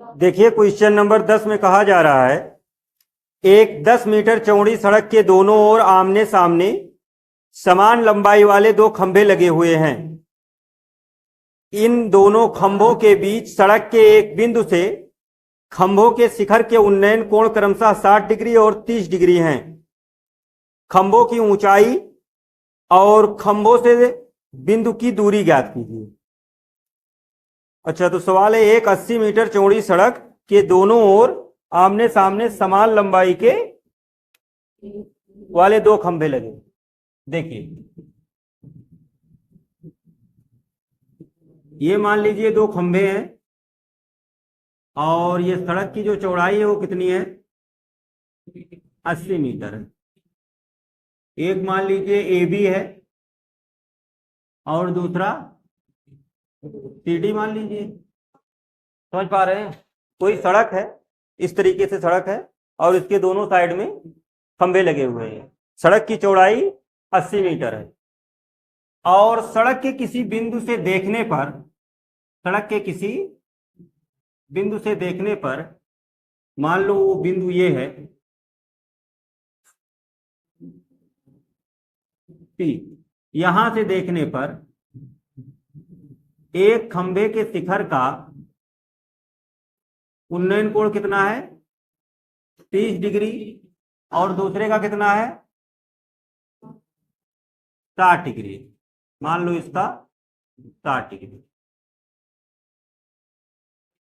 देखिए question number 10 में कहा जा रहा है एक 10 मीटर चौड़ी सड़क के दोनों ओर आमने सामने समान लंबाई वाले दो खंभे लगे हुए हैं। इन दोनों खंभों के बीच सड़क के एक बिंदु से खंभों के शिखर के उन्नयन कोण क्रमशः 60 डिग्री और 30 डिग्री हैं। खंभों की ऊंचाई और खंभों से बिंदु की दूरी ज्ञात कीजिए। अच्छा, तो सवाल है एक 80 मीटर चौड़ी सड़क के दोनों ओर आमने सामने समान लंबाई के वाले दो खंभे लगे। देखिए ये मान लीजिए दो खंभे हैं और ये सड़क की जो चौड़ाई है वो कितनी है, 80 मीटर है। एक मान लीजिए ए बी है और दूसरा सी डी मान लीजिए। समझ पा रहे हैं? कोई सड़क है, इस तरीके से सड़क है और इसके दोनों साइड में खंभे लगे हुए हैं। सड़क की चौड़ाई 80 मीटर है और सड़क के किसी बिंदु से देखने पर, सड़क के किसी बिंदु से देखने पर मान लो वो बिंदु ये है P, यहां से देखने पर एक खंभे के शिखर का उन्नयन कोण कितना है, 30 डिग्री और दूसरे का कितना है, 60 डिग्री। मान लो इसका 60 डिग्री।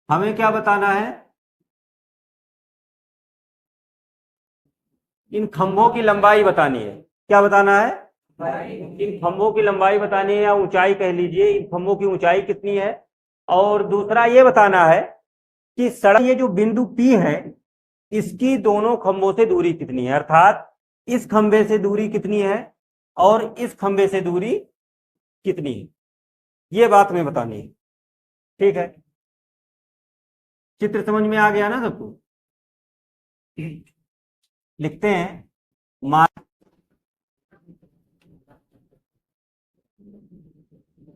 हमें क्या बताना है, इन खंभों की लंबाई बतानी है। क्या बताना है, इन खंभों की लंबाई बतानी है या ऊंचाई कह लीजिए, इन खंभों की ऊंचाई कितनी है। और दूसरा ये बताना है कि सड़क ये जो बिंदु P है इसकी दोनों खंभों से दूरी कितनी है, अर्थात इस खंभे से दूरी कितनी है और इस खंभे से दूरी कितनी है, ये बात में बतानी है। ठीक है, चित्र समझ में आ गया ना सबको? लिखते हैं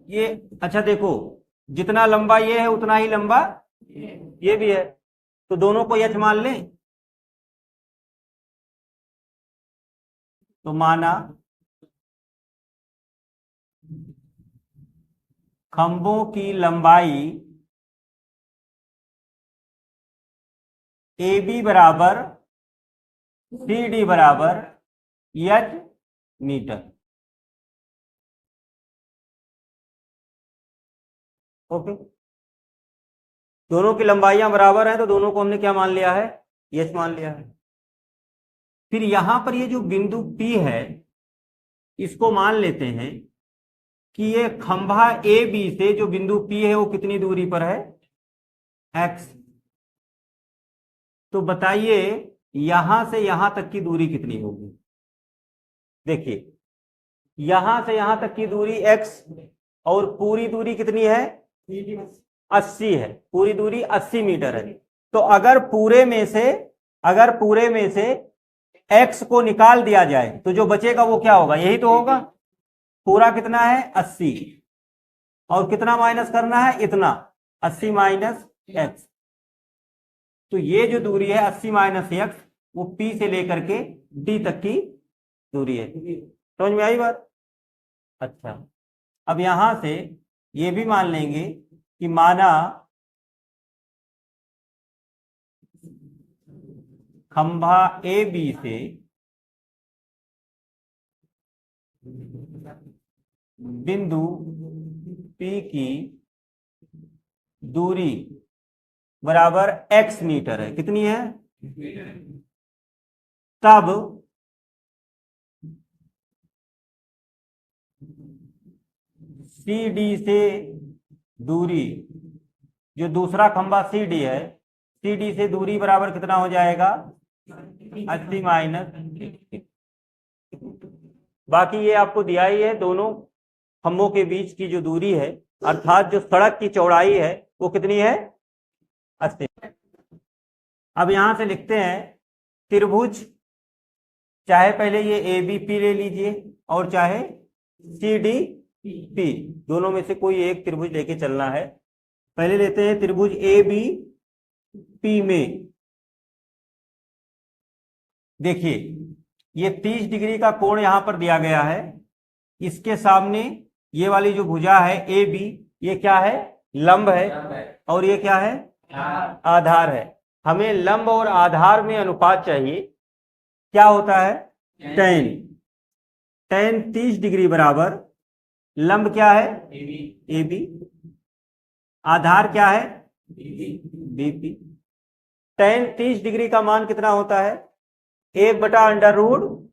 ये। अच्छा देखो, जितना लंबा ये है उतना ही लंबा ये भी है, तो दोनों को यच मान लें। तो माना खंभों की लंबाई ए बी बराबर सी डी बराबर एच मीटर। ओके, दोनों की लंबाइयां बराबर हैं तो दोनों को हमने क्या मान लिया है, एच मान लिया है। फिर यहां पर ये जो बिंदु P है इसको मान लेते हैं कि ये खंभा ए बी से जो बिंदु P है वो कितनी दूरी पर है, x। तो बताइए यहां से यहां तक की दूरी कितनी होगी। देखिए यहां से यहां तक की दूरी x और पूरी दूरी कितनी है, 80 है। पूरी दूरी 80 मीटर है। तो अगर पूरे में से x को निकाल दिया जाए तो जो बचेगा वो क्या होगा, यही तो होगा। पूरा कितना है 80 और कितना माइनस करना है, इतना 80 माइनस x। तो ये जो दूरी है 80 माइनस x वो P से लेकर के D तक की दूरी है। समझ में आई बात? अच्छा, अब यहां से ये भी मान लेंगे कि माना खंभा ए बी से बिंदु P की दूरी बराबर x मीटर है। कितनी है, तब सी डी से दूरी, जो दूसरा खंभा सी डी है, सी डी से दूरी बराबर कितना हो जाएगा, 80 माइनस। बाकी ये आपको दिया ही है, दोनों खंभों के बीच की जो दूरी है अर्थात जो सड़क की चौड़ाई है वो कितनी है, 80। अब यहां से लिखते हैं त्रिभुज, चाहे पहले ये ए बी पी ले लीजिए और चाहे सी डी पी, दोनों में से कोई एक त्रिभुज लेके चलना है। पहले लेते हैं त्रिभुज ए बी P में देखिए ये 30 डिग्री का कोण यहां पर दिया गया है, इसके सामने ये वाली जो भुजा है ए बी, ये क्या है, लंब है, और ये क्या है, आधार है। हमें लंब और आधार में अनुपात चाहिए, क्या होता है, tan 30 डिग्री बराबर लंब क्या है, ए बी, आधार क्या है, बीपी। tan 30 डिग्री का मान कितना होता है, 1/√,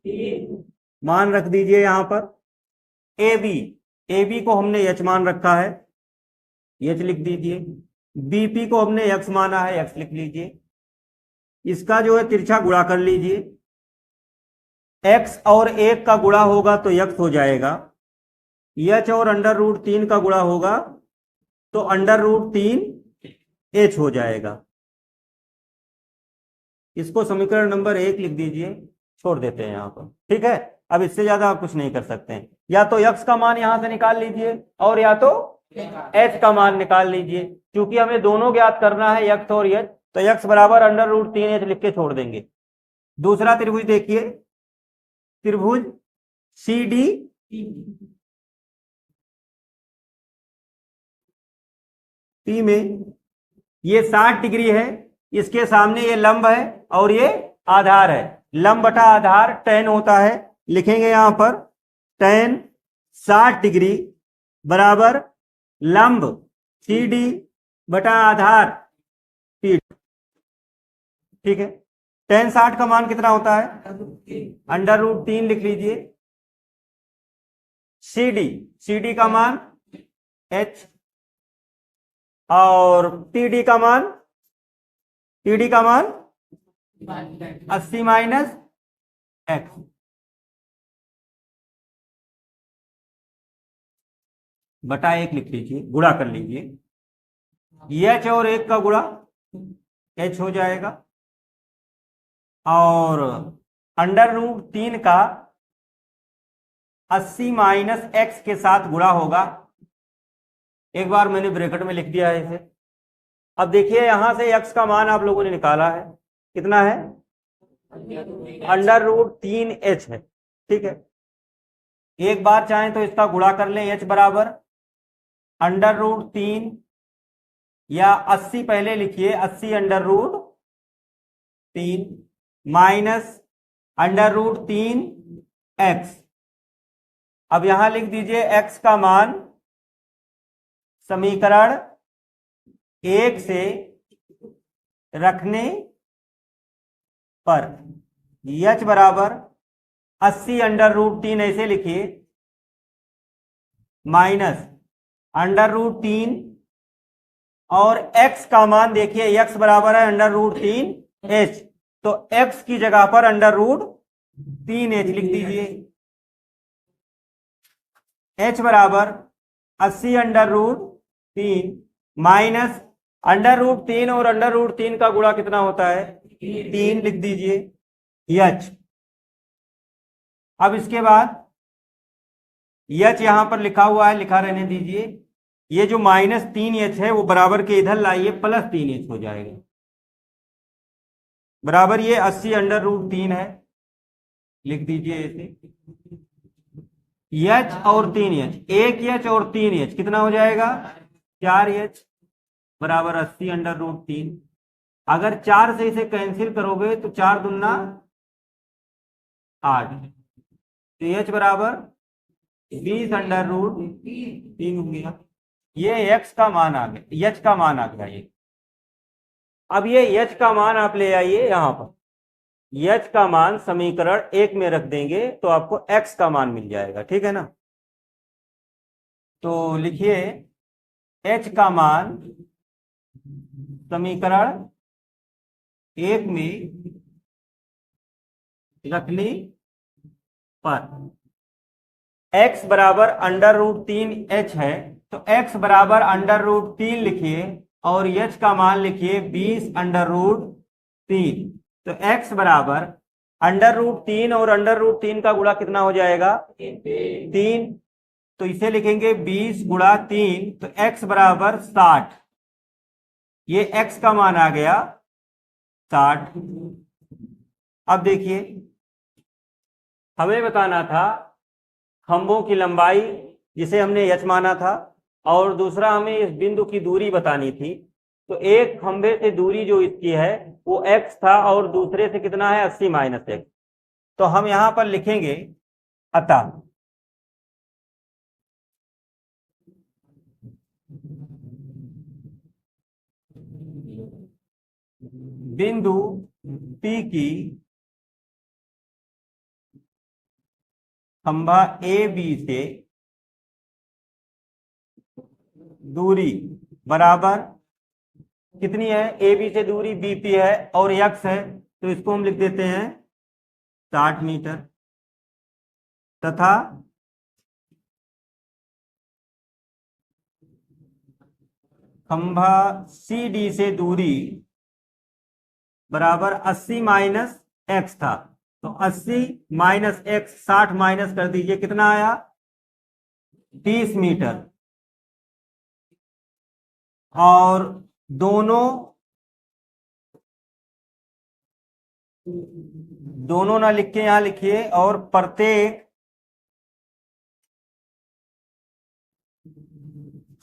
मान रख दीजिए यहां पर। ए बी को हमने एच मान रखा है, एच लिख दीजिए। बीपी को हमने एक्स माना है, एक्स लिख लीजिए। इसका जो है तिरछा गुणा कर लीजिए, एक्स और 1 का गुणा होगा तो एक्स हो जाएगा, एच और √3 का गुणा होगा तो √3 एच हो जाएगा। इसको समीकरण नंबर 1 लिख दीजिए, छोड़ देते हैं यहां पर, ठीक है। अब इससे ज्यादा आप कुछ नहीं कर सकते हैं, या तो x का मान यहां से निकाल लीजिए और या तो h का मान निकाल लीजिए। क्योंकि हमें दोनों ज्ञात करना है, x और h, तो x बराबर √3h लिख के छोड़ देंगे। दूसरा त्रिभुज देखिए, त्रिभुज सी डी पी में ये 60 डिग्री है, इसके सामने ये लंब है और ये आधार है। लंब बटा आधार tan होता है, लिखेंगे यहां पर tan 60 डिग्री बराबर लंब सी डी बटा आधार पी, ठीक है। tan 60 का मान कितना होता है, √3 लिख लीजिए। सी डी का मान h और टी का मान 80 माइनस x, बटा 1 लिख लीजिए, गुणा कर लीजिए। h और 1 का गुणा h हो जाएगा और √3 का 80 माइनस x के साथ गुणा होगा। एक बार मैंने ब्रैकेट में लिख दिया है इसे। अब देखिए यहां से x का मान आप लोगों ने निकाला है, कितना है, √3h है, ठीक है। एक बार चाहें तो इसका गुणा कर लें, h बराबर √3 या 80 पहले लिखिए, 80 √3 माइनस √3x। अब यहां लिख दीजिए x का मान समीकरण 1 से रखने पर h बराबर 80 √3 ऐसे लिखिए, माइनस √3 और x का मान देखिए, x बराबर है √3h, तो x की जगह पर √3h लिख दीजिए। h बराबर 80 √3 माइनस √3 और √3 का गुणा कितना होता है, 3 लिख दीजिए h। अब इसके बाद h यहां पर लिखा हुआ है, लिखा रहने दीजिए। ये जो -3h है वो बराबर के इधर लाइए, +3h हो जाएगा, बराबर ये 80 √3 है, लिख दीजिए इसे। h और 3h, 1h और 3h कितना हो जाएगा, 4h बराबर 80 √3। अगर 4 से इसे कैंसिल करोगे तो 4 दूना 8, तो h बराबर 20 √3 हो गया। ये x का मान आ गया, h का मान आ गया ये। अब ये h का मान आप ले आइए यहां पर, h का मान समीकरण 1 में रख देंगे तो आपको x का मान मिल जाएगा, ठीक है ना। तो लिखिए h का मान समीकरण 1 में रखने पर x बराबर √3h है, तो x बराबर √3 लिखिए और h का मान लिखिए 20 √3। तो x बराबर √3 और √3 का गुणा कितना हो जाएगा, 3, तो इसे लिखेंगे 20 गुणा 3, तो x बराबर 60। ये x का मान आ गया 60। अब देखिए हमें बताना था खंभों की लंबाई जिसे हमने h माना था, और दूसरा हमें इस बिंदु की दूरी बतानी थी। तो एक खंभे से दूरी जो इसकी है वो x था और दूसरे से कितना है 80 माइनस x। तो हम यहां पर लिखेंगे अतः बिंदु P की खंभा ए बी से दूरी बराबर कितनी है, ए बी से दूरी बी पी है और यक्स है, तो इसको हम लिख देते हैं 60 मीटर, तथा खंभा सी डी से दूरी बराबर 80 माइनस एक्स था। तो 80 माइनस एक्स 60 माइनस कर दीजिए, कितना आया 30 मीटर। और दोनों दोनों ना लिख के यहां लिखिए, और प्रत्येक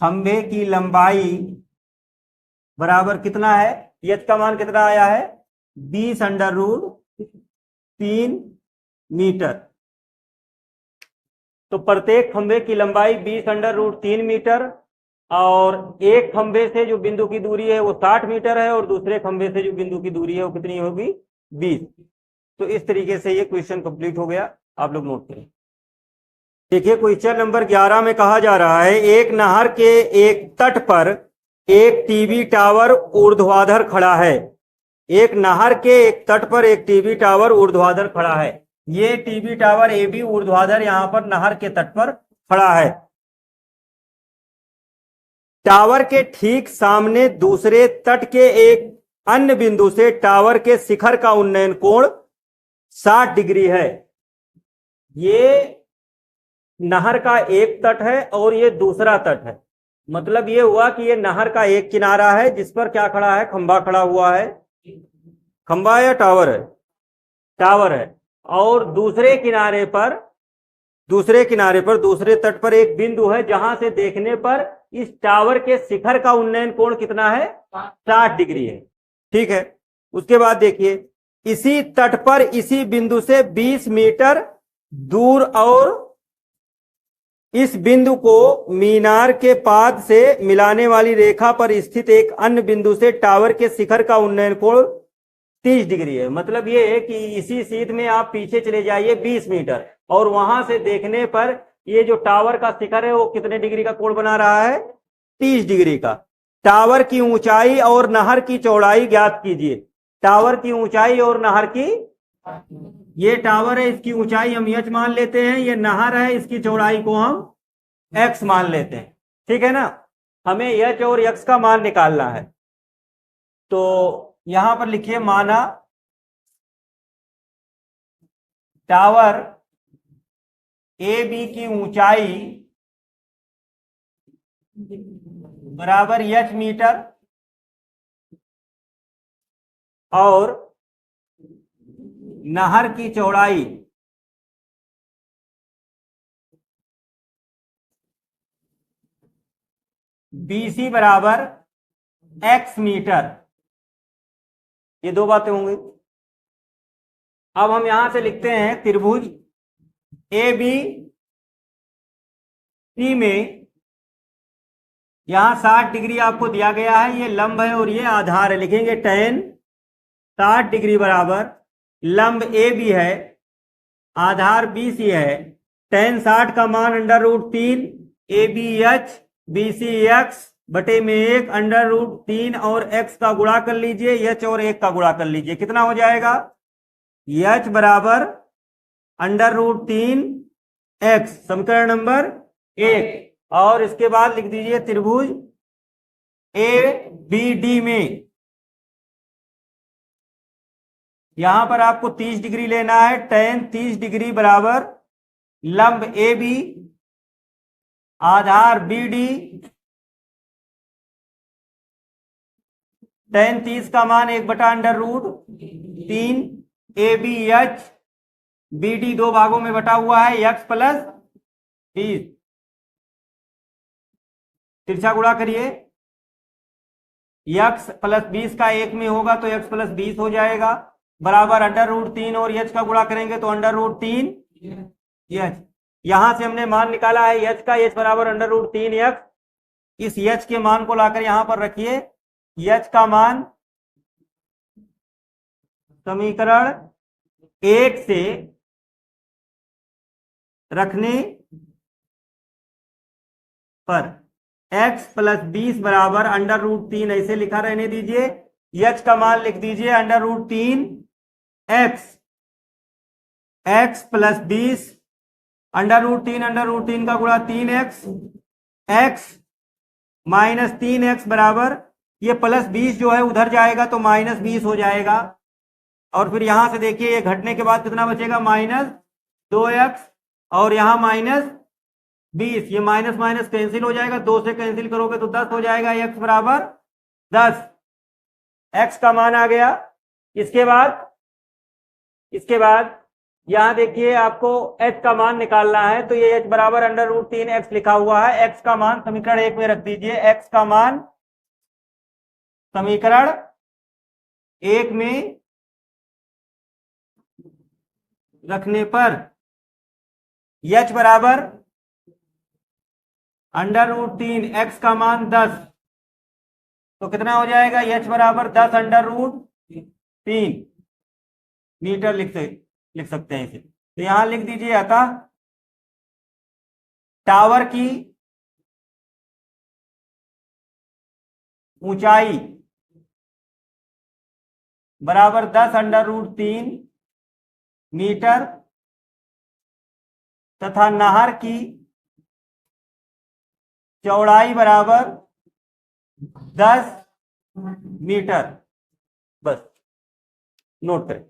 खंभे की लंबाई बराबर कितना है, एच का मान कितना आया है 20√3 मीटर। तो प्रत्येक खंभे की लंबाई 20√3 मीटर, और एक खंभे से जो बिंदु की दूरी है वो 60 मीटर है, और दूसरे खंभे से जो बिंदु की दूरी है वो कितनी होगी 20। तो इस तरीके से ये क्वेश्चन कंप्लीट हो गया, आप लोग नोट करें। देखिए क्वेश्चन नंबर 11 में कहा जा रहा है एक नहर के एक तट पर एक टीवी टावर ऊर्ध्वाधर खड़ा है। एक नहर के एक तट पर एक टीवी टावर ऊर्ध्वाधर खड़ा है। ये टीवी टावर ए बी ऊर्ध्वाधर यहां पर नहर के तट पर खड़ा है। टावर के ठीक सामने दूसरे तट के एक अन्य बिंदु से टावर के शिखर का उन्नयन कोण 60 डिग्री है। ये नहर का एक तट है और ये दूसरा तट है। मतलब ये हुआ कि ये नहर का एक किनारा है जिस पर क्या खड़ा है, खंभा खड़ा हुआ है। खंभा या टावर है, टावर है। और दूसरे किनारे पर दूसरे तट पर एक बिंदु है जहां से देखने पर इस टावर के शिखर का उन्नयन कोण कितना है 60 डिग्री है। ठीक है, उसके बाद देखिए इसी तट पर इसी बिंदु से 20 मीटर दूर और इस बिंदु को मीनार के पाद से मिलाने वाली रेखा पर स्थित एक अन्य बिंदु से टावर के शिखर का उन्नयन कोण 30 डिग्री है। मतलब ये है कि इसी सीध में आप पीछे चले जाइए 20 मीटर, और वहां से देखने पर ये जो टावर का शिखर है वो कितने डिग्री का कोण बना रहा है 30 डिग्री का। टावर की ऊंचाई और नहर की चौड़ाई ज्ञात कीजिए। टावर की ऊंचाई और नहर की, ये टावर है इसकी ऊंचाई हम h मान लेते हैं, ये नहर है इसकी चौड़ाई को हम x मान लेते हैं। ठीक है ना, हमें h और x का मान निकालना है। तो यहां पर लिखिए माना टावर ए बी की ऊंचाई बराबर h मीटर और नहर की चौड़ाई BC बराबर x मीटर। ये दो बातें होंगी। अब हम यहां से लिखते हैं त्रिभुज ए बी सी में यहां 60 डिग्री आपको दिया गया है, ये लंब है और ये आधार है। लिखेंगे tan 60 डिग्री बराबर लंब ए बी है, आधार बी सी है। tan 60 का मान √3 A B H B C X बटे में 1 √3 और x का गुणा कर लीजिए, h और 1 का गुणा कर लीजिए, कितना हो जाएगा h बराबर √3 x, समीकरण नंबर 1। और इसके बाद लिख दीजिए त्रिभुज ए बी डी में यहां पर आपको 30 डिग्री लेना है। tan 30 डिग्री बराबर लंब ए बी आधार बी डी tan 30 का मान 1/√3 ABH BD 2 भागों में बटा हुआ है x + 20। तिरछा गुणा करिए, x + 20 का 1 में होगा तो x + 20 हो जाएगा, बराबर √3 और h का गुणा करेंगे तो √3 h। यहां से हमने मान निकाला है h का, h बराबर √3 h। इस h के मान को लाकर यहां पर रखिए, h का मान समीकरण 1 से रखने पर x + 20 बराबर √3, ऐसे लिखा रहने दीजिए। h का मान लिख दीजिए √3 x, x + 20 √3 का गुणा 3x, x - 3x बराबर, ये +20 जो है उधर जाएगा तो -20 हो जाएगा। और फिर यहां से देखिए ये घटने के बाद कितना बचेगा, -2x, और यहाँ -20, ये माइनस माइनस कैंसिल हो जाएगा, 2 से कैंसिल करोगे तो 10 हो जाएगा, x बराबर 10, x का मान आ गया। इसके बाद यहां देखिए आपको h का मान निकालना है, तो ये h बराबर √3 x लिखा हुआ है। x का मान समीकरण 1 में रख दीजिए, x का मान समीकरण 1 में रखने पर h बराबर √3, x का मान 10, तो कितना हो जाएगा, h बराबर 10√3 मीटर लिख सकते हैं इसे। तो यहां लिख दीजिए, अतः टावर की ऊंचाई बराबर 10√3 मीटर तथा नहर की चौड़ाई बराबर 10 मीटर। बस नोट करें।